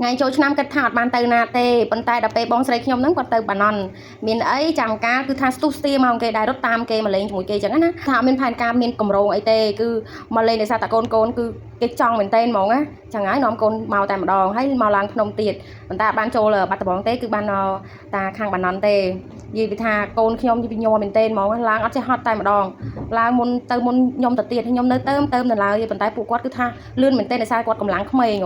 ngàyចូលឆ្នាំគិតថាអត់បានទៅណាទេប៉ុន្តែដល់ពេលបងស្រីខ្ញុំហ្នឹងគាត់ទៅបាណន់មានអីចាំការគឺថាស្ទុះស្ទាមកគេដែររត់តាមគេមកលេងជាមួយគេអញ្ចឹងណាថាអត់មានផែនការមានកម្រងអីទេគឺមកលេងដោយសារតែកូនគឺគេចង់មែនតើហ្មងណាចឹងហើយនាំកូនមកតែម្ដងហើយមកឡើងភ្នំទៀតប៉ុន្តែបានចូលបាត់ដំបងទេគឺបានតាខាងបាណន់ទេនិយាយពីថាកូនខ្ញុំពីញ័រមែនតើហ្មងឡើងអត់ចេះហត់តែម្ដងឡើងមុនទៅមុនខ្ញុំទៅទៀតខ្ញុំនៅទៅនៅឡើយប៉ុន្តែពួកគាត់គឺថាលឿនមែនតើដោយសារគាត់កម្លាំងក្មេង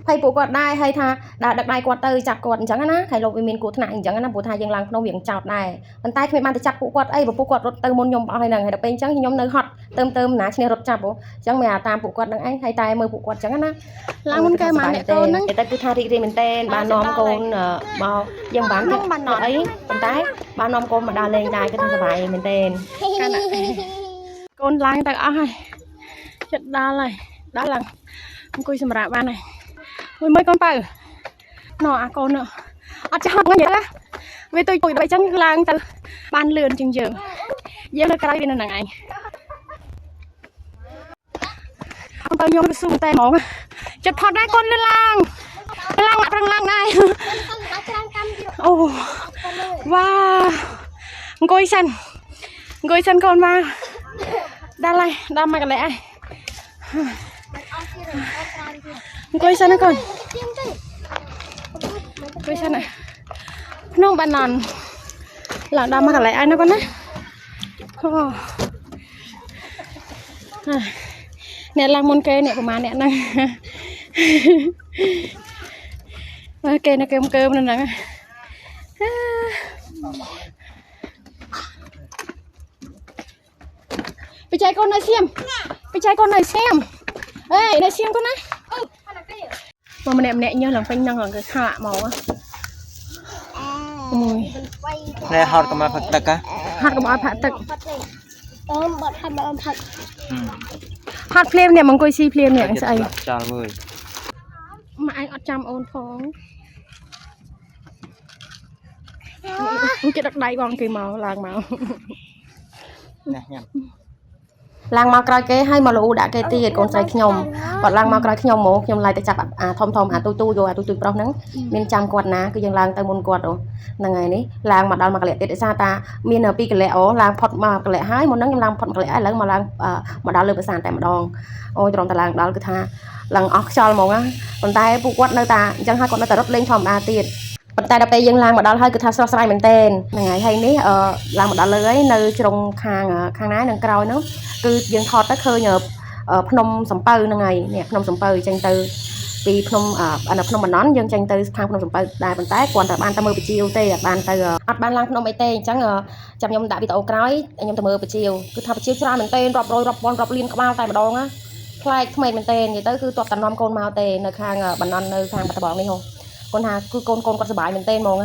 ហើយពួកគាត់ដែរហើយថាដើរដឹកដៃគាត់ទៅចាប់គាត់អញ្ចឹងណាហើយលោកវាមានគ្រោះថ្នាក់អញ្ចឹងណាព្រោះថាយើងឡើងភ្នំវាចោតដែរប៉ុន្តែគ្មានបានទៅចាប់ពួកគាត់អីព្រោះពួកគាត់រត់ទៅមុនខ្ញុំអស់ហើយហ្នឹងហើយដល់ពេលអញ្ចឹងខ្ញុំនៅហត់ទៅណាឈ្នះរត់ចាប់អញ្ចឹងមានតាមពួកគាត់ហ្នឹងឯងហើយតែមើលពួកគាត់អញ្ចឹងណាឡើងមុនគេមកអ្នកកូនហ្នឹងតែគឺថារីករាយមែនតើបាននាំកូនមកយើងបានអីប៉ុន្តែបាននាំកូនមកដើរលេងដែរគឺថាសុបាយមែនតើកូនឡើងទៅអស់ហើយចិត្តដល់ហើយដល់ឡើងអង្គុយសម្រាប់បានហើយមើលកូនបើណអាកូនអត់ចេះហត់ហ្នឹងទេវាទុយពុយដល់អញ្ចឹងឡើងទៅបានលឿនជាងយើងនៅក្រៅវានៅហ្នឹងឯងអំទៅខ្ញុំទៅស៊ូតែហ្មងចិត្តផត់ដែរកូនលឿនឡើងអត់រឹងឡើងដែរអូវ៉ាអង្គុយសិនកូនមកដល់ហើយដល់មកកន្លែងឯងអង្គុយសិនណាកូនអង្គុយសិនណាភ្នំបាណន់ឡើងដល់មកកន្លែងឯងណាកូនណាអូអ្នកឡើងមុនគេអ្នកប្រហែលអ្នកហ្នឹងគេនៅគេកើនៅហ្នឹងបច្ច័យកូននៅសៀមអេនៅសៀមកូនណាមកម្នាក់ញើសឡើងពេញហ្នឹងគឺខកមកណែហត់ក៏មកផឹកទឹកហត់ក៏មកផឹកទឹកបាត់ហើយមកផឹកហត់ភ្លាមនេះមកអង្គុយស៊ីភ្លាមនេះស្អីចោលមើលម៉ាក់ឯងអត់ចាំអូនផងគេដឹកដៃបងគេមកឡើងមកណែញ៉ាំឡើងមកក្រោយគេឲ្យមកលូដាក់គេទៀតកូនស្រីខ្ញុំគាត់ឡើងមកក្រោយខ្ញុំហ្មងខ្ញុំឡាយទៅចាប់អាធំអាទូយកអាទូប្រុសហ្នឹងមានចាំគាត់ណាគឺយើងឡើងទៅមុនគាត់ហ្នឹងហើយនេះឡើងមកដល់មកកលៈទៀតដោយសារតាមាន2កលៈឡើងផុតមកកលៈហើយមុនហ្នឹងខ្ញុំឡើងផុតមកកលៈឥឡូវមកឡើងមកដល់លើប្រាសាទតែម្ដងអូយត្រង់តែឡើងដល់គឺថាឡើងអស់ខ្យល់ហ្មងណាប៉ុន្តែពួកគាត់នៅតែអញ្ចឹងហើយគាត់នៅតែរត់លេងធម្មតាទៀតប៉ុន្តែដល់ពេលយើងឡើងមកដល់ហើយគឺថាស្រស់ស្រាយមែនតើហ្នឹងហើយនេះឡើងមកដល់លើហើយនៅជ្រុងខាងណានឹងក្រោយហ្នឹងគឺយើងថតទៅឃើញភ្នំសំពៅហ្នឹងហើយនេះភ្នំសំពៅចេញទៅពីភ្នំភ្នំបាណន់យើងចេញទៅខាងភ្នំសំពៅដែរប៉ុន្តែគាត់តែបានទៅមើលបជាវទេអត់បានឡើងភ្នំអីទេអញ្ចឹងចាំខ្ញុំដាក់វីដេអូក្រោយខ្ញុំទៅមើលបជាវគឺថាបជាវច្រើនមែនតើរាប់រយរាប់ពាន់រាប់លានក្បាលតែម្ដងណាខ្លាចថ្មីមែនតើនិយាយទៅគឺតបតំណំកូនមកទេនៅខាងបាណន់នៅខាងបាត់ដំបងនេះហ៎គាត់ថាគឺកូនគាត់សុបាយមែនតើហ្មង